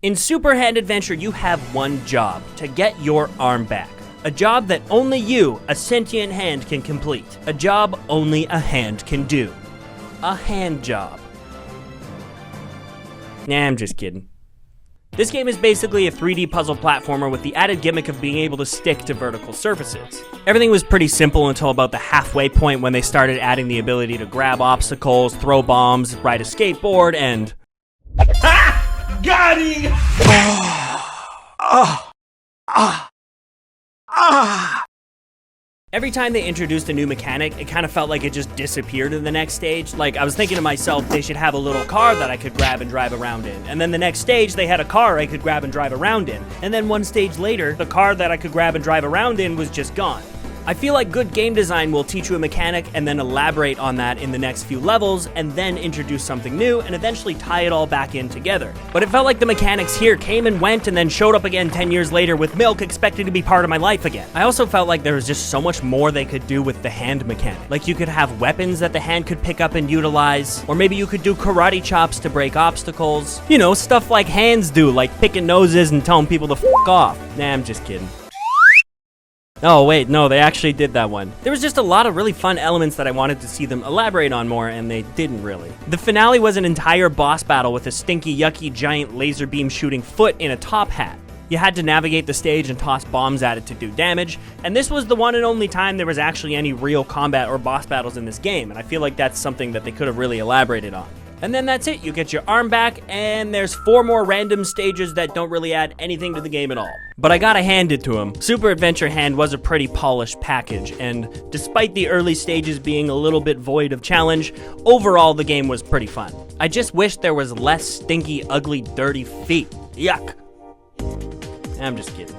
In Super Hand Adventure, you have one job: to get your arm back. A job that only you, a sentient hand, can complete. A job only a hand can do. A hand job. Nah, I'm just kidding. This game is basically a 3D puzzle platformer with the added gimmick of being able to stick to vertical surfaces. Everything was pretty simple until about the halfway point when they started adding the ability to grab obstacles, throw bombs, ride a skateboard, and... Ha! Got him! Every time they introduced a new mechanic, it kind of felt like it just disappeared in the next stage. Like, I was thinking to myself, they should have a little car that I could grab and drive around in. And then the next stage, they had a car I could grab and drive around in. And then one stage later, the car that I could grab and drive around in was just gone. I feel like good game design will teach you a mechanic and then elaborate on that in the next few levels, and then introduce something new and eventually tie it all back in together. But it felt like the mechanics here came and went and then showed up again 10 years later with milk expected to be part of my life again. I also felt like there was just so much more they could do with the hand mechanic. Like, you could have weapons that the hand could pick up and utilize, or maybe you could do karate chops to break obstacles. You know, stuff like hands do, like picking noses and telling people to f*** off. Nah, I'm just kidding. Oh wait, no, they actually did that one. There was just a lot of really fun elements that I wanted to see them elaborate on more, and they didn't really. The finale was an entire boss battle with a stinky, yucky, giant laser beam shooting foot in a top hat. You had to navigate the stage and toss bombs at it to do damage, and this was the one and only time there was actually any real combat or boss battles in this game, and I feel like that's something that they could have really elaborated on. And then that's it, you get your arm back, and there's 4 more random stages that don't really add anything to the game at all. But I gotta hand it to him. Super Adventure Hand was a pretty polished package, and despite the early stages being a little bit void of challenge, overall the game was pretty fun. I just wish there was less stinky, ugly, dirty feet. Yuck. I'm just kidding.